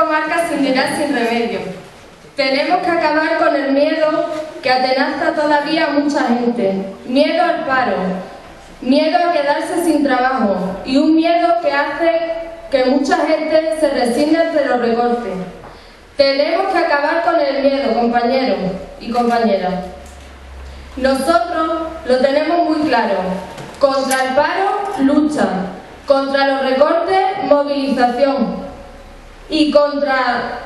comarca se hundirá sin remedio. Tenemos que acabar con el miedo que atenaza todavía a mucha gente. Miedo al paro, miedo a quedarse sin trabajo y un miedo que hace que mucha gente se resigne ante los recortes. Tenemos que acabar con el miedo, compañeros y compañeras. Nosotros lo tenemos muy claro. Contra el paro, lucha. Contra los recortes, movilización. Y contra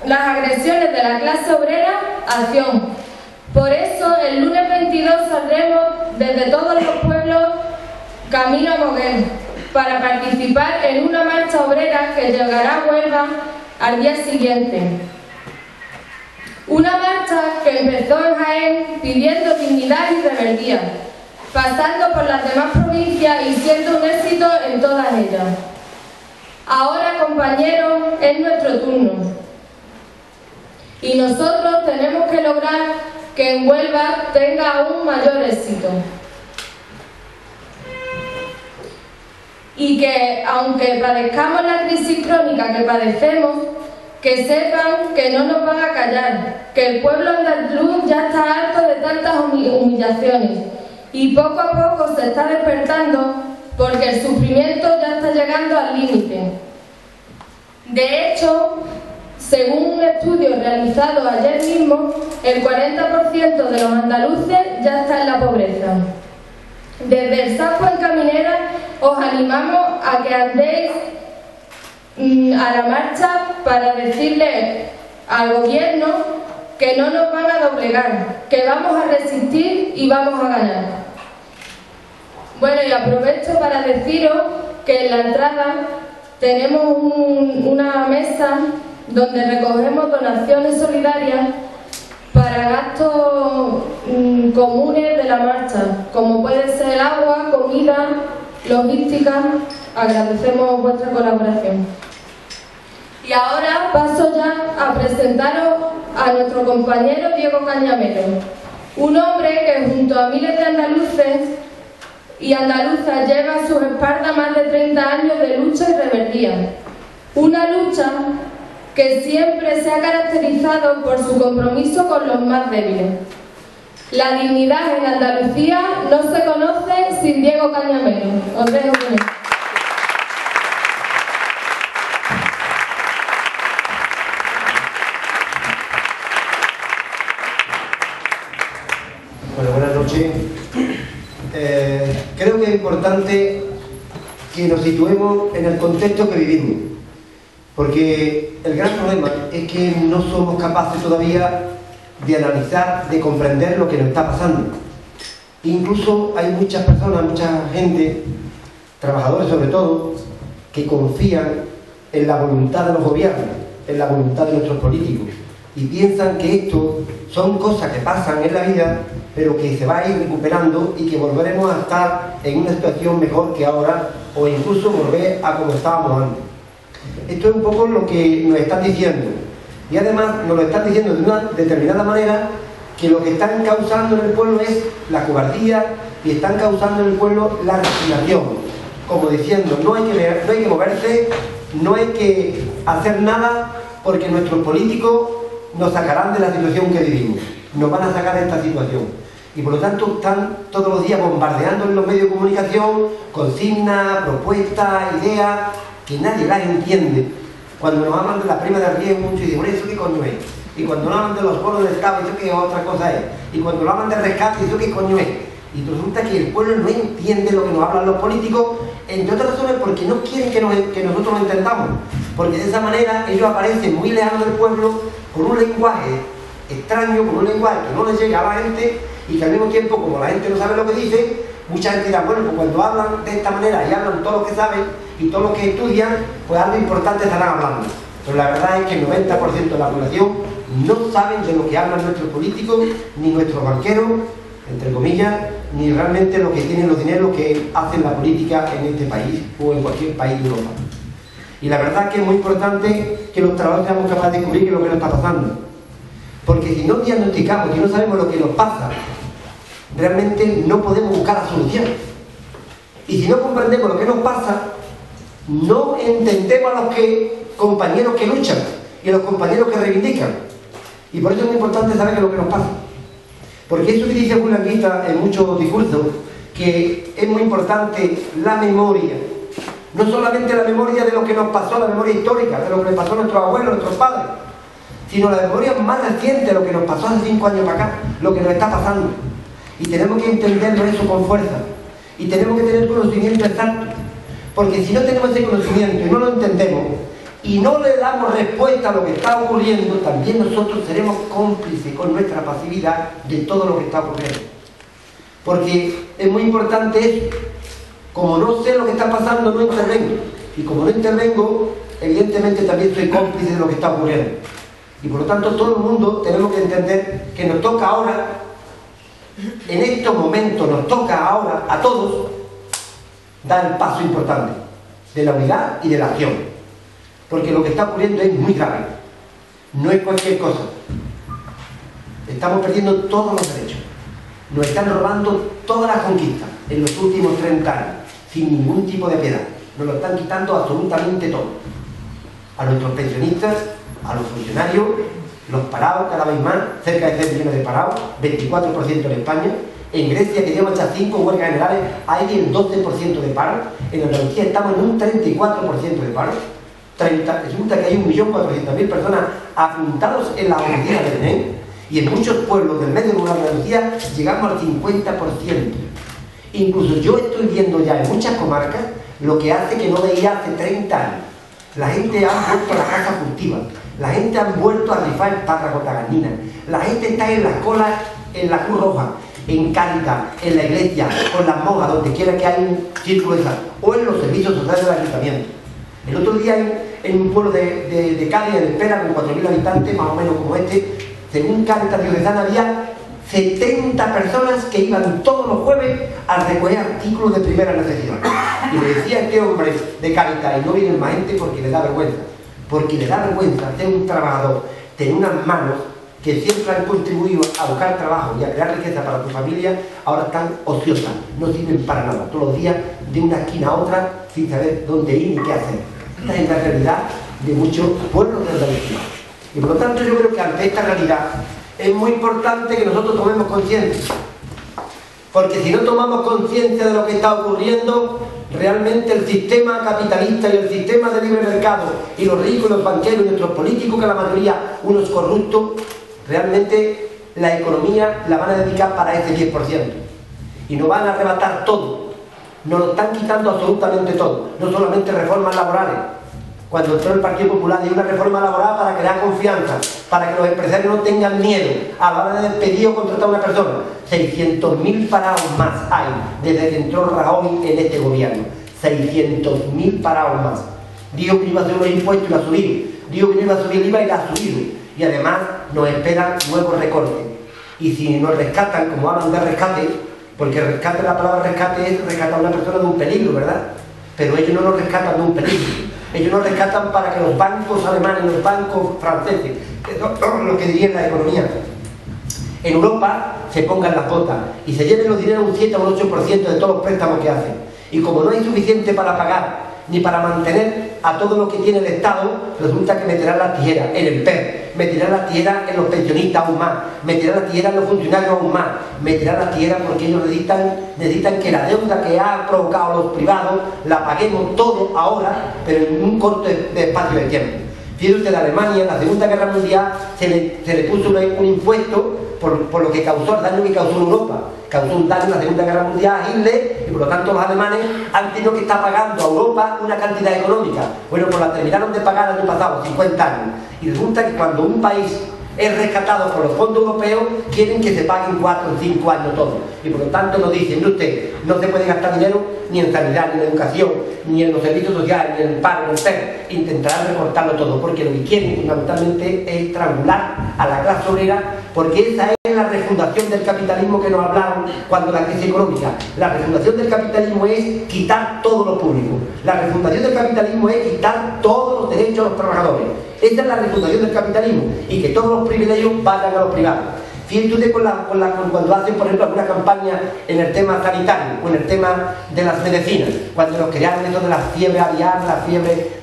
las agresiones de la clase obrera, acción. Por eso, el lunes 22 saldremos desde todos los pueblos camino a Moguer para participar en una marcha obrera que llegará a Huelva al día siguiente. Una marcha que empezó en Jaén pidiendo dignidad y rebeldía, pasando por las demás provincias y siendo un éxito en todas ellas. Ahora, compañeros, es nuestro turno. Y nosotros tenemos que lograr que en Huelva tenga aún mayor éxito. Y que, aunque padezcamos la crisis crónica que padecemos, que sepan que no nos van a callar, que el pueblo andaluz ya está harto de tantas humillaciones y poco a poco se está despertando porque el sufrimiento ya está llegando al límite. De hecho, según un estudio realizado ayer mismo, el 40% de los andaluces ya está en la pobreza. Desde el Sapo en Caminera os animamos a que andéis a la marcha para decirle al gobierno que no nos van a doblegar, que vamos a resistir y vamos a ganar. Bueno, y aprovecho para deciros que en la entrada tenemos una mesa donde recogemos donaciones solidarias para gastos comunes de la marcha, como puede ser agua, comida, logística. Agradecemos vuestra colaboración. Y ahora paso ya a presentaros a nuestro compañero Diego Cañamero, un hombre que junto a miles de andaluces y andaluzas lleva a sus espaldas más de 30 años de lucha y rebeldía. Una lucha que siempre se ha caracterizado por su compromiso con los más débiles. La dignidad en Andalucía no se conoce sin Diego Cañamero. Os dejo con él. Bueno, buenas noches. Creo que es importante que nos situemos en el contexto que vivimos, porque el gran problema es que no somos capaces todavía de analizar, de comprender lo que nos está pasando. Incluso hay muchas personas, mucha gente, trabajadores sobre todo, que confían en la voluntad de los gobiernos, en la voluntad de nuestros políticos, y piensan que esto son cosas que pasan en la vida, pero que se va a ir recuperando y que volveremos a estar en una situación mejor que ahora, o incluso volver a como estábamos antes. Esto es un poco lo que nos están diciendo, y además nos lo están diciendo de una determinada manera, que lo que están causando en el pueblo es la cobardía y están causando en el pueblo la resignación, como diciendo no hay que moverse, no hay que hacer nada porque nuestros políticos nos sacarán de la situación que vivimos, nos van a sacar de esta situación. Y por lo tanto están todos los días bombardeando en los medios de comunicación consignas, propuestas, ideas que nadie las entiende. Cuando nos hablan de las primas de riesgo mucho y dicen, bueno, ¿eso qué coño es? Y cuando nos hablan de los bonos de Estado, ¿eso qué otra cosa es? Y cuando nos hablan de rescate, ¿eso qué coño es? Y resulta que el pueblo no entiende lo que nos hablan los políticos, entre otras razones porque no quieren que nosotros lo entendamos, porque de esa manera ellos aparecen muy lejanos del pueblo, con un lenguaje extraño, con un lenguaje que no les llega a la gente, y que al mismo tiempo, como la gente no sabe lo que dice, mucha gente dirá, bueno, pues cuando hablan de esta manera y hablan todo lo que saben y todo lo que estudian, pues algo importante estarán hablando. Pero la verdad es que el 90% de la población no saben de lo que hablan nuestros políticos, ni nuestros banqueros, entre comillas, ni realmente lo que tienen los dineros que hacen la política en este país o en cualquier país de Europa. Y la verdad es que es muy importante que los trabajadores seamos capaces de descubrir qué es lo que nos está pasando. Porque si no diagnosticamos, si no sabemos lo que nos pasa, realmente no podemos buscar la solución. Y si no comprendemos lo que nos pasa, no entendemos a los compañeros que luchan. y a los compañeros que reivindican. Y por eso es muy importante saber qué es lo que nos pasa. Porque eso que dice Bulanguita en muchos discursos, que es muy importante la memoria, no solamente la memoria de lo que nos pasó, la memoria histórica, de lo que le pasó a nuestros abuelos, a nuestros padres, sino la memoria más reciente de lo que nos pasó hace 5 años para acá, lo que nos está pasando. Y tenemos que entenderlo eso con fuerza. Y tenemos que tener conocimiento exacto. Porque si no tenemos ese conocimiento y no lo entendemos, y no le damos respuesta a lo que está ocurriendo, también nosotros seremos cómplices con nuestra pasividad de todo lo que está ocurriendo. Porque es muy importante eso. Como no sé lo que está pasando, no intervengo. Y como no intervengo, evidentemente también soy cómplice de lo que está ocurriendo. Y por lo tanto todo el mundo tenemos que entender que nos toca ahora, en estos momentos nos toca ahora a todos dar el paso importante de la unidad y de la acción. Porque lo que está ocurriendo es muy grave. No es cualquier cosa. Estamos perdiendo todos los derechos. Nos están robando todas las conquistas en los últimos 30 años, sin ningún tipo de piedad. Nos lo están quitando absolutamente todo. A nuestros pensionistas, a los funcionarios, los parados cada vez más, cerca de 3 millones de parados, 24% en España. En Grecia, que lleva hasta 5 huelgas generales, hay el 12% de paro. En Andalucía estamos en un 34% de paro. Resulta que hay 1.400.000 personas apuntados en la oficina del ENE, y en muchos pueblos del medio rural de Andalucía llegamos al 50%. Incluso yo estoy viendo ya en muchas comarcas lo que hace que no veía hace 30 años. La gente ha vuelto a la caza furtiva, la gente ha vuelto a rifar espárragos de gallina, la gente está en las colas, en la Cruz Roja, en Cáritas, en la iglesia, con las monjas, donde quiera que haya un círculo de sal, o en los servicios sociales del ayuntamiento. El otro día en un pueblo de Cádiz, en Espera, con 4.000 habitantes, más o menos como este, según Cáritas Diocesana, había 70 personas que iban todos los jueves a recoger artículos de primera necesidad. Y me decía este hombre de Cáritas, y no vienen más gente porque le da vergüenza. Porque le da vergüenza ser un trabajador, tener unas manos que siempre han contribuido a buscar trabajo y a crear riqueza para tu familia, ahora están ociosas, no sirven para nada. Todos los días de una esquina a otra sin saber dónde ir ni qué hacer. Esta es la realidad de muchos pueblos de Andalucía. Y por lo tanto yo creo que ante esta realidad es muy importante que nosotros tomemos conciencia. Porque si no tomamos conciencia de lo que está ocurriendo, realmente el sistema capitalista y el sistema de libre mercado y los ricos y los banqueros y nuestros políticos, que la mayoría unos corruptos, realmente la economía la van a dedicar para ese 10%. Y nos van a arrebatar todo. Nos lo están quitando absolutamente todo. No solamente reformas laborales. Cuando entró el Partido Popular dio una reforma laboral para crear confianza, para que los empresarios no tengan miedo a la hora de despedir o contratar a una persona. 600.000 parados más hay desde que entró Rajoy en este gobierno. 600.000 parados más. Dijo que iba a hacer unos impuestos y lo ha subido. Dijo que no iba a subir el IVA y lo ha subido. Y además nos esperan nuevos recortes. Y si nos rescatan, como hablan de rescate, porque rescate, la palabra rescate es rescatar a una persona de un peligro, ¿verdad? Pero ellos no nos rescatan de un peligro. Ellos nos rescatan para que los bancos alemanes, los bancos franceses, que es lo que diría en la economía, en Europa se pongan las botas y se lleven los dineros un 7 o un 8% de todos los préstamos que hacen. Y como no hay suficiente para pagar ni para mantener a todo lo que tiene el Estado, resulta que meterán la tijera en el PER, meterán la tijera en los pensionistas aún más, meterán la tijera en los funcionarios aún más, meterán la tijera porque ellos necesitan que la deuda que ha provocado los privados la paguemos todo ahora, pero en un corto espacio de tiempo. Fíjate usted, en Alemania, en la Segunda Guerra Mundial, se le puso un impuesto por lo que causó, el daño que causó en Europa. Causó un daño en la Segunda Guerra Mundial a Hitler, y por lo tanto los alemanes han tenido que estar pagando a Europa una cantidad económica. Bueno, pues la terminaron de pagar el año pasado, 50 años. Y resulta que cuando un país es rescatado por los fondos europeos, quieren que se paguen 4 o 5 años todo. Y por lo tanto nos dicen, usted, no se puede gastar dinero ni en sanidad, ni en educación, ni en los servicios sociales, ni en el paro, ni en el PER. Intentarán recortarlo todo, porque lo que quieren fundamentalmente es estrangular a la clase obrera, porque esa es la refundación del capitalismo que nos hablaron cuando la crisis económica. La refundación del capitalismo es quitar todo lo público. La refundación del capitalismo es quitar todos los derechos a los trabajadores. Esa es la refundación del capitalismo, y que todos los privilegios vayan a los privados. Fíjate usted cuando hacen, por ejemplo, alguna campaña en el tema sanitario o en el tema de las medicinas, cuando nos crearon eso de la fiebre aviar, la fiebre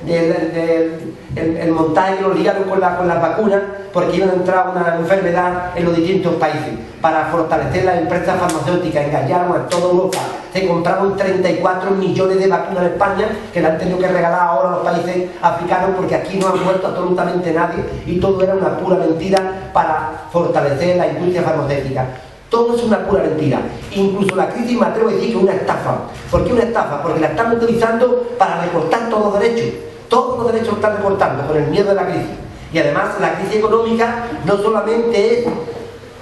el montaje que los ligaron con las vacunas, porque iban a entrar una enfermedad en los distintos países. Para fortalecer las empresas farmacéuticas, engañaron a toda Europa. Se compraron 34 millones de vacunas en España, que le han tenido que regalar ahora a los países africanos, porque aquí no han muerto absolutamente nadie, y todo era una pura mentira para fortalecer la industria farmacéutica. Todo es una pura mentira. Incluso la crisis, me atrevo a decir que es una estafa. ¿Por qué una estafa? Porque la están utilizando para recortar todos los derechos. Todos los derechos están recortando con el miedo de la crisis. Y además la crisis económica no solamente es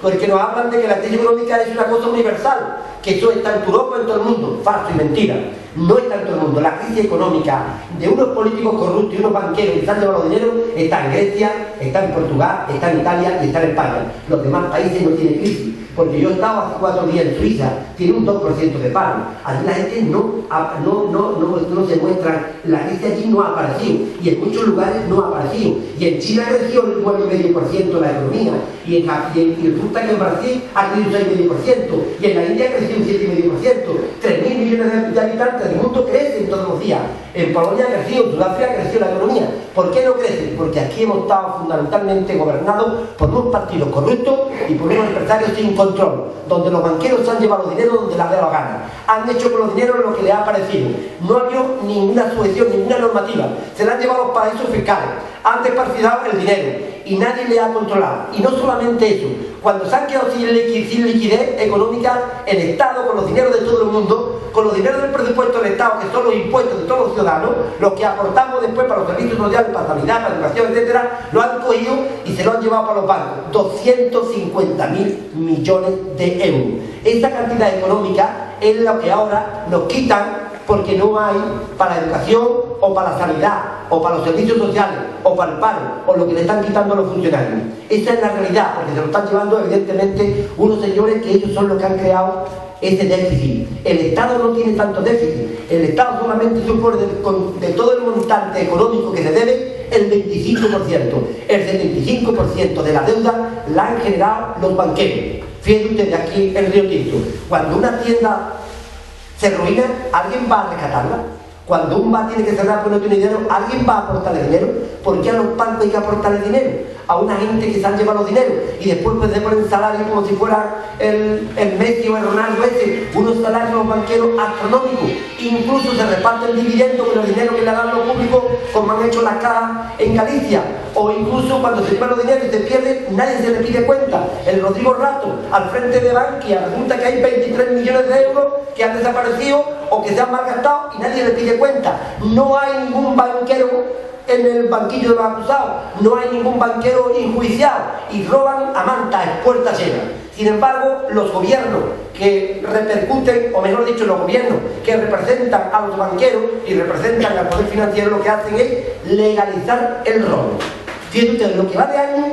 porque nos hablan de que la crisis económica es una cosa universal, que eso está en Europa, en todo el mundo. Falso y mentira. No está en todo el mundo. La crisis económica de unos políticos corruptos y unos banqueros que están llevando dinero está en Grecia, está en Portugal, está en Italia y está en España. Los demás países no tienen crisis. Porque yo estaba hace 4 días en Suiza, tiene un 2% de paro. Allí la gente no se muestra, la crisis allí no ha aparecido, y en muchos lugares no ha aparecido. Y en China creció el 9,5% la economía, y resulta que en Brasil ha crecido un 6,5%, y en la India ha crecido un 7,5%. 3.000 millones de habitantes del mundo crecen todos los días. En Polonia ha crecido, en Sudáfrica ha crecido la economía. ¿Por qué no crece? Porque aquí hemos estado fundamentalmente gobernados por unos partidos corruptos y por unos empresarios sin control, donde los banqueros han llevado dinero donde les ha dado la gana. Han hecho con los dineros lo que les ha parecido. No ha habido ninguna sujeción, ninguna normativa. Se le han llevado los paraísos fiscales. Han desparcidado el dinero y nadie le ha controlado. Y no solamente eso, cuando se han quedado sin liquidez económica, el Estado, con los dineros de todo el mundo, con los dineros del presupuesto del Estado, que son los impuestos de todos los ciudadanos, los que aportamos después para los servicios sociales, para sanidad, para educación, etcétera, lo han cogido y se lo han llevado para los bancos. 250.000 millones de euros. Esta cantidad económica es lo que ahora nos quitan porque no hay para la educación o para la sanidad o para los servicios sociales o para el paro o lo que le están quitando a los funcionarios. Esa es la realidad, porque se lo están llevando evidentemente unos señores que ellos son los que han creado ese déficit. El Estado no tiene tanto déficit. El Estado solamente supone de todo el montante económico que se debe el 25%. El 75% de la deuda la han generado los banqueros. Fíjense ustedes aquí en Río Tinto. Cuando una tienda se ruina, ¿alguien va a rescatarla? Cuando un bar tiene que cerrar porque no tiene dinero, ¿alguien va a aportarle dinero? ¿Por qué a los bancos hay que aportarle dinero? A una gente que se han llevado los dineros y después pues, se ponen salarios como si fuera el Messi o el Ronaldo ese, unos salarios a los banqueros astronómicos. Incluso se reparten dividendos con el dinero que le dan los públicos, como han hecho las cajas en Galicia. O incluso cuando se llevan los dineros y se pierden, nadie se le pide cuenta. El Rodrigo Rato, al frente de Bankia, resulta que hay 23 millones de euros que han desaparecido o que se han malgastado y nadie le pide cuenta. No hay ningún banquero en el banquillo de los acusados, no hay ningún banquero enjuiciado y roban a manta, en puertas llenas. Sin embargo, los gobiernos que repercuten, o mejor dicho, los gobiernos que representan a los banqueros y representan al poder financiero, lo que hacen es legalizar el robo. Fíjense ustedes, lo que va de año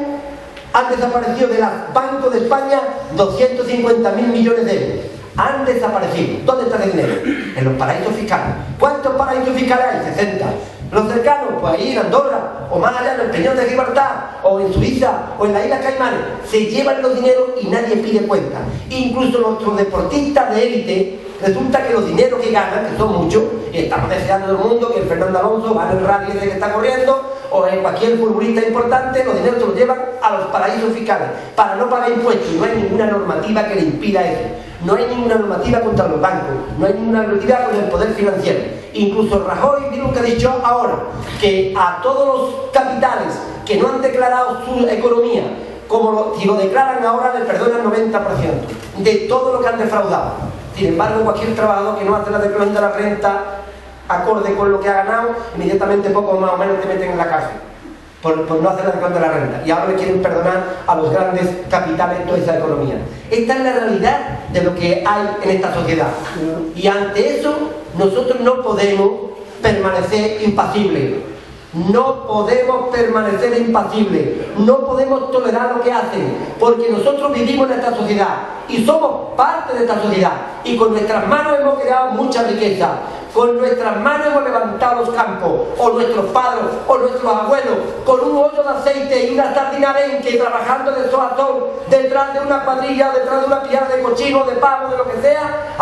han desaparecido de los bancos de España 250.000 millones de euros. Han desaparecido. ¿Dónde está el dinero? En los paraísos fiscales. ¿Cuántos paraísos fiscales hay? 60. Los cercanos, pues ahí en Andorra, o más allá en el Peñón de Gibraltar, o en Suiza, o en la isla Caimán, se llevan los dineros y nadie pide cuenta. Incluso nuestros deportistas de élite, resulta que los dineros que ganan, que son muchos, y estamos deseando en el mundo que el Fernando Alonso gane el rally ese que está corriendo, o en cualquier futbolista importante, los dineros se los llevan a los paraísos fiscales, para no pagar impuestos, y no hay ninguna normativa que le impida eso. No hay ninguna normativa contra los bancos, no hay ninguna normativa contra el poder financiero. Incluso Rajoy, miren lo que ha dicho ahora, que a todos los capitales que no han declarado su economía, si lo declaran ahora, le perdonan el 90% de todo lo que han defraudado. Sin embargo, cualquier trabajador que no hace la declaración de la renta acorde con lo que ha ganado, inmediatamente poco más o menos te meten en la cárcel. Por no hacer la declaración de la renta. Y ahora le quieren perdonar a los grandes capitales toda esa economía. Esta es la realidad de lo que hay en esta sociedad. Y ante eso, nosotros no podemos permanecer impasibles. No podemos permanecer impasibles. No podemos tolerar lo que hacen. Porque nosotros vivimos en esta sociedad. Y somos parte de esta sociedad. Y con nuestras manos hemos creado mucha riqueza. Con nuestras manos hemos levantado los campos, o nuestros padres, o nuestros abuelos, con un hoyo de aceite y una sardina arenque, trabajando de sol a sol, detrás de una cuadrilla, detrás de una pillada de cochino, de pavo, de lo que sea,